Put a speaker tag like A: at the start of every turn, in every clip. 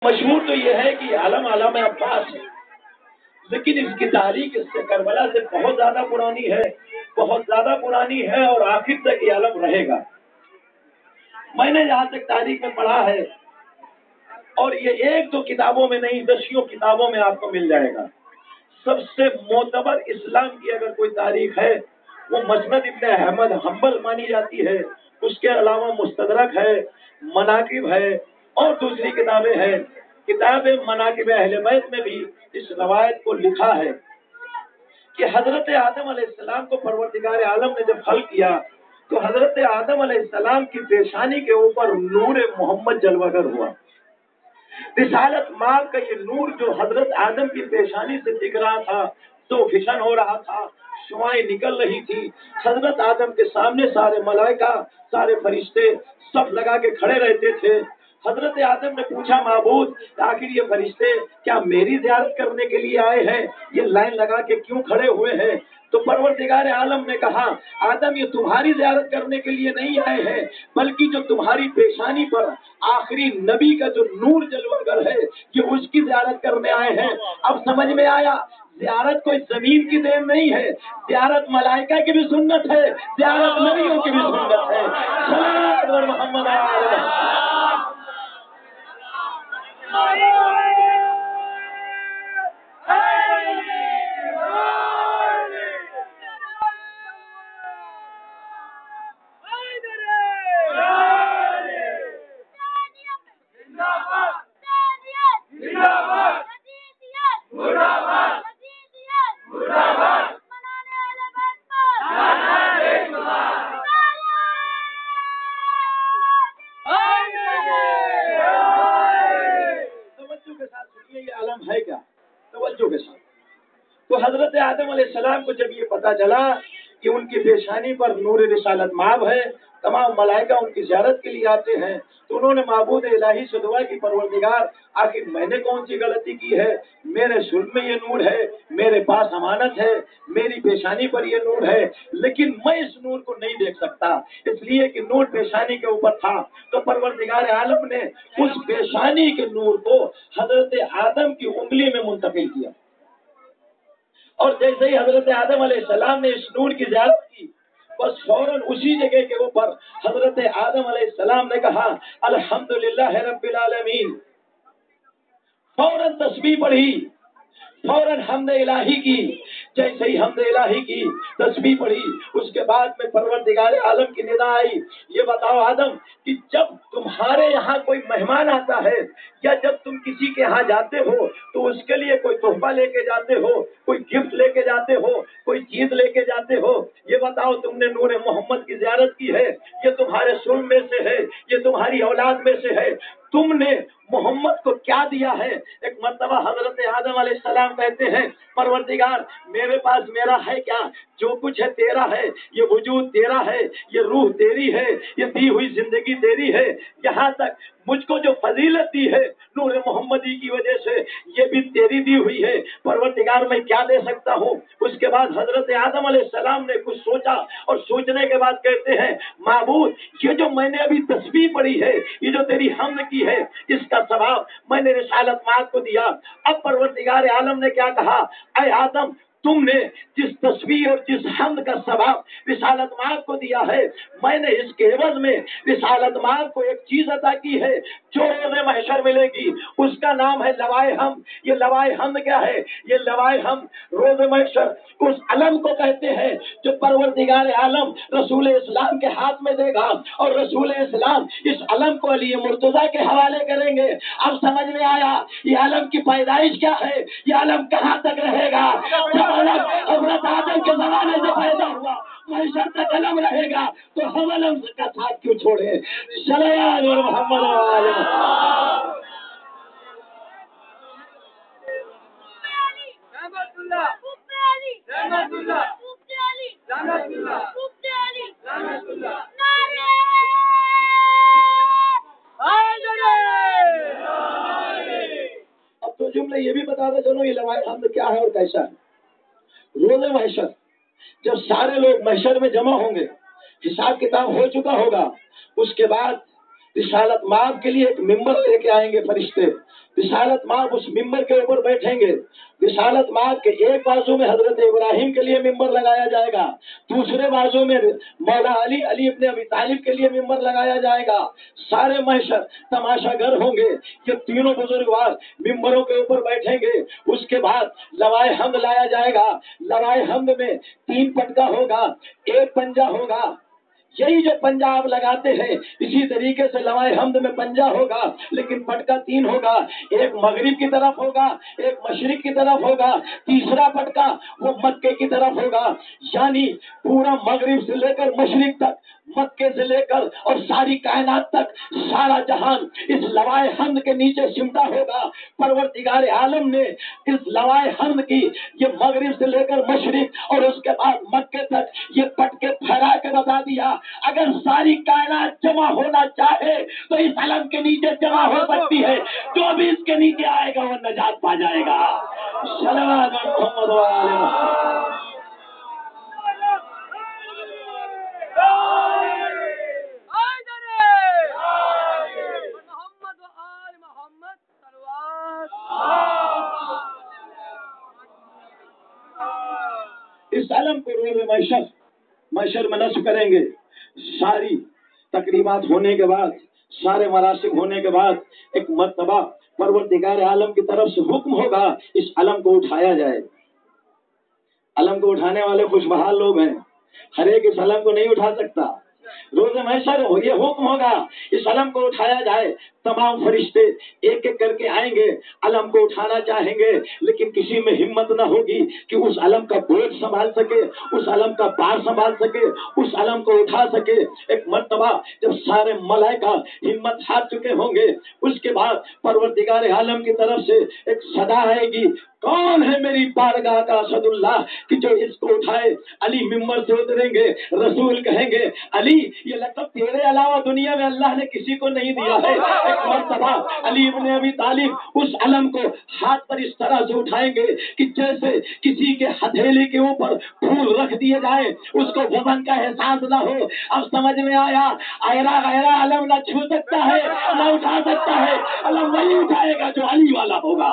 A: مشہور تو یہ ہے کہ عالم علامہ عباس ہے، لیکن اس کی تاریخ اس سے کربلا سے بہت زیادہ پرانی ہے، بہت زیادہ پرانی ہے اور آخر تک یہ عالم رہے گا۔ میں نے جہاں تک تاریخ میں پڑھا ہے، اور یہ ایک دو کتابوں میں نہیں، دسیوں کتابوں میں آپ کو مل جائے گا۔ سب سے معتبر اسلام کی اگر کوئی تاریخ ہے وہ مسند ابن احمد حنبل مانی جاتی ہے، اس کے علاوہ مستدرک ہے، مناقب ہے اور دوسری کتابیں ہیں۔ کتاب مناقب اہل بیت میں بھی اس روایت کو لکھا ہے کہ حضرت آدم علیہ السلام کو پروردگار عالم نے جب خلق کیا تو حضرت آدم علیہ السلام کی پیشانی کے اوپر نور محمد جلوگر ہوا۔ رسالت مآب کا یہ نور جو حضرت آدم کی پیشانی سے دکھ رہا تھا تو فشن ہو رہا تھا، شعائیں نکل رہی تھی۔ حضرت آدم کے سامنے سارے ملائکہ، سارے فرشتے سب لگا کے کھڑے رہتے تھے۔ حضرت آدم نے پوچھا معبود آخر یہ فرشتے کیا میری زیارت کرنے کے لیے آئے ہیں؟ یہ لائن لگا کے کیوں کھڑے ہوئے ہیں؟ تو پروردگار عالم نے کہا آدم یہ تمہاری زیارت کرنے کے لیے نہیں آئے ہیں، بلکہ جو تمہاری پیشانی پر آخری نبی کا جو نور جلوگر ہے یہ اس کی زیارت کرنے آئے ہیں۔ اب سمجھ میں آیا، زیارت کوئی زمین کی دین نہیں ہے، زیارت ملائکہ کی بھی سنت ہے، زیارت نبیوں کی بھی سنت ہے۔ صلوات اور محمد ہے کیا؟ توجہ کے ساتھ۔ تو حضرت آدم علیہ السلام کو جب یہ پتا چلا کہ ان کی پیشانی پر نور رسالت مآب ہے، تمام ملائکہ ان کی زیارت کے لیے آتے ہیں، تو انہوں نے معبود الہی سے دعا کی پروردگار آخر میں نے کون سی غلطی کی ہے؟ میرے سر میں یہ نور ہے، میرے پاس امانت ہے، میری پیشانی پر یہ نور ہے، لیکن میں اس نور کو نہیں دیکھ سکتا، اس لیے کہ نور پیشانی کے اوپر تھا۔ تو پروردگار عالم نے اس پیشانی کے نور کو حضرت آدم کی انگلی میں منتقل کیا، اور جیسے ہی حضرت آدم علیہ السلام نے اس نور کی زیارت کی، بس فوراً اسی جگہ کے اوپر حضرت آدم علیہ السلام نے کہا الحمدللہ رب العالمین، فوراً تسبیح پڑھی، فوراً حمد الہی کی۔ جیسے ہی حمد الہی کی، تسبیح پڑھی، اس کے بعد میں پروردگار عالم کی ندا آئی، یہ بتاؤ آدم کہ جب تمہارے یہاں کوئی مہمان آتا ہے یا جب تم کسی کے یہاں جاتے ہو تو اس کے لیے کوئی تحفہ لے کے جاتے ہو، کوئی گفٹ لے کے جاتے ہو، کوئی چیز لے کے جاتے ہو، یہ بتاؤ تم نے نور محمد کی زیارت کی ہے، یہ تمہارے سن میں سے ہے، یہ تمہاری اولاد میں سے ہے، تم نے محمد کو کیا دیا ہے؟ ایک مرتبہ حضرت آدم علیہ السلام کہتے ہیں پروردگار میرے پاس میرا ہے کیا؟ جو کچھ ہے تیرا ہے، یہ وجود تیرا ہے، یہ روح تیری ہے، یہ دی ہوئی زندگی تیری ہے، یہاں تک مجھ کو جو فضیلت دی ہے نور محمدی کی وجہ سے یہ بھی تیری دی ہوئی ہے، پروردگار میں کیا دے سکتا ہوں؟ اس کے بعد حضرت آدم علیہ السلام نے کچھ سوچا اور سوچنے کے بعد کہتے ہیں معبود یہ جو میں نے ابھی تسبیح پڑھی ہے، یہ جو تیری حمد کی ہے، اس کا ثواب میں نے رسالت مآب کو دیا۔ اب پروردگار عالم نے کیا کہا؟ اے آدم تم نے جس تسبیح اور جس حمد کا ثواب رسالت مآب کو دیا ہے، میں نے اس کے عوض میں رسالت مآب کو ایک چیز عطا کی ہے جو روز محشر ملے گی، اس کا نام ہے لوائے حمد۔ یہ لوائے حمد کیا ہے؟ یہ لوائے حمد روز محشر اس علم کو کہتے ہیں جو پروردگار عالم رسول اسلام کے ہاتھ میں دے گا، اور رسول اسلام اس علم کو علی مرتضیٰ کے حوالے کریں گے۔ اب سمجھ میں آیا یہ علم کی پیدائش کیا ہے، یہ علم کہاں تک رہے گا؟ جب علم حضرت آدم کے زمانے سے پیدا ہوا محشر تک علم رہے گا، تو ہم علم کا ساتھ کیوں چھوڑے؟ صلوات اور محمد اب تو جملے یہ بھی بتا دے چلو یہ لوائے حمد کیا ہے اور کیسا ہے۔ روز محشر جب سارے لوگ محشر میں جمع ہوں گے، حساب کتاب ہو چکا ہوگا، اس کے بعد رسالت مآب کے لیے ایک ممبر لے کے آئیں گے فرشتے. رسالت مآب اس ممبر کے اوپر بیٹھیں گے. رسالت مآب کے ایک بازو میں حضرت ابراہیم کے لیے ممبر لگایا جائے گا, دوسرے بازو میں مولا علی ابن ابی طالب کے لیے ممبر لگایا جائے گا. سارے محشر تماشا گر ہوں گے. یہ تینوں بزرگوار ممبروں کے اوپر بیٹھیں گے. اس کے بعد لوائے حمد لایا جائے گا. لوائے حمد میں 3 پٹکا ہوگا, ایک پنجہ ہوگا. یہی جو پنجہ آپ لگاتے ہیں اسی طریقے سے لوائے حمد میں پنجہ ہوگا, لیکن پٹکا 3 ہوگا. ایک مغرب کی طرف ہوگا, ایک مشرق کی طرف ہوگا, تیسرا پٹکا وہ مکے کی طرف ہوگا. یعنی پورا مغرب سے لے کر مشرق تک, مکے سے لے کر اور ساری کائنات تک سارا جہان اس لوائے حمد کے نیچے سمٹا ہوگا. پروردگار عالم نے اس لوائے حمد کی یہ مغرب سے لے کر مشرق اور اس کے بعد مکے تک یہ پٹکے پھیلا کے بتا دیا, اگر ساری کائنات جمع ہونا چاہے تو اس علم کے نیچے جمع ہو سکتی ہے. جو بھی اس کے نیچے آئے گا وہ نجات پا جائے گا. صلوات محمد و آل محمد. اس علم کو روز محشر میں نصب کریں گے. ساری تقریبات ہونے کے بعد, سارے مراسم ہونے کے بعد ایک مرتبہ پروردگار عالم کی طرف سے حکم ہوگا اس علم کو اٹھایا جائے. علم کو اٹھانے والے خوش بحال لوگ ہیں, ہر ایک اس علم کو نہیں اٹھا سکتا. روز محشر یہ حکم ہوگا اس علم کو اٹھایا جائے. تمام فرشتے ایک ایک کر کے آئیں گے, علم کو اٹھانا چاہیں گے, لیکن کسی میں ہمت نہ ہوگی کہ اس علم کا بوجھ سنبھال سکے, اس علم کا بار سنبھال سکے, اس علم کو اٹھا سکے. ایک مرتبہ جب سارے ملائکہ ہمت ہار چکے ہوں گے, اس کے بعد پروردگار عالم کی طرف سے ایک صدا آئے گی, کون ہے میری بارگاہ کا اسد اللہ کہ جو اس کو اٹھائے. علی ممبر سے اتریں گے, رسول کہیں گے علی یہ لقب تیرے علاوہ دنیا میں اللہ نے کسی کو نہیں دیا ہے. ایک مرتبہ علی ابن ابی طالب اس علم کو ہاتھ پر اس طرح سے اٹھائیں گے کہ جیسے کسی کے ہتھیلی کے اوپر پھول رکھ دیے جائے, اس کو وزن کا احساس نہ ہو. اب سمجھ میں آیا, غیرہ علم نہ چھو سکتا ہے نہ اٹھا سکتا ہے. علم وہی اٹھائے گا جو علی والا ہوگا.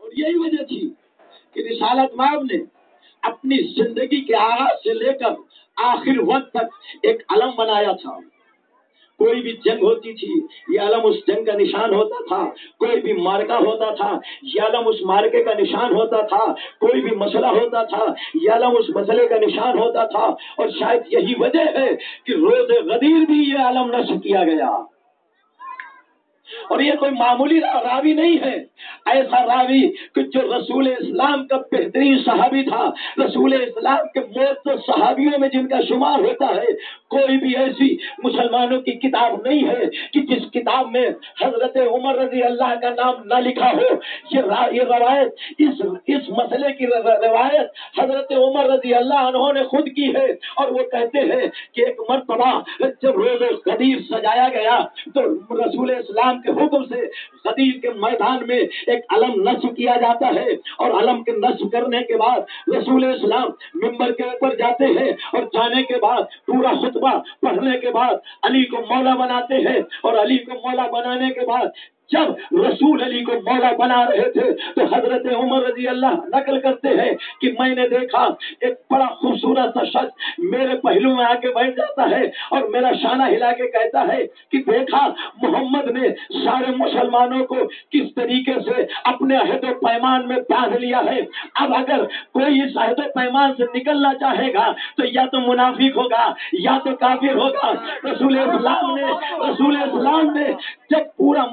A: اور یہی وجہ تھی کہ رسالت مآب نے اپنی زندگی کے آغاز سے لے کر آخر وقت تک ایک علم بنایا تھا. کوئی بھی جنگ ہوتی تھی یہ علم اس جنگ کا نشان ہوتا تھا. کوئی بھی مارکا ہوتا تھا یہ علم اس مارکے کا نشان ہوتا تھا. کوئی بھی مسئلہ ہوتا تھا یہ علم اس مسئلے کا نشان ہوتا تھا. اور شاید یہی وجہ ہے کہ روز غدیر بھی یہ علم نصب کیا گیا. اور یہ کوئی معمولی راوی نہیں ہے, ایسا راوی کہ جو رسول اسلام کا بہترین صحابی تھا, رسول اسلام کے معزز صحابیوں میں جن کا شمار ہوتا ہے. کوئی بھی ایسی مسلمانوں کی کتاب نہیں ہے کہ جس کتاب میں حضرت عمر رضی اللہ کا نام نہ لکھا ہو. یہ روایت اس مسئلے کی روایت حضرت عمر رضی اللہ عنہ نے خود کی ہے. اور وہ کہتے ہیں کہ ایک مرتبہ جب روز غدیر سجایا گیا تو رسول اسلام کے حکم سے غدیر کے میدان میں ایک علم نصب کیا جاتا ہے. اور علم کے نصب کرنے کے بعد رسول اسلام ممبر کے اوپر جاتے ہیں, اور جانے کے بعد پورا خطبہ پڑھنے کے بعد علی کو مولا بناتے ہیں. اور علی کو مولا بنانے کے بعد جب رسول علی کو مولا بنا رہے تھے تو حضرت عمر رضی اللہ نقل کرتے ہیں کہ میں نے دیکھا ایک بڑا خوبصورت سا شخص میرے پہلو میں آ کے بیٹھ جاتا ہے اور میرا شانہ ہلا کے کہتا ہے کہ دیکھا محمد نے سارے مسلمانوں کو کس طریقے سے اپنے عہد و پیمان میں باندھ لیا ہے. اب اگر کوئی اس عہد و پیمان سے نکلنا چاہے گا تو یا تو منافق ہوگا یا تو کافر ہوگا. رسول اسلام نے جب پورا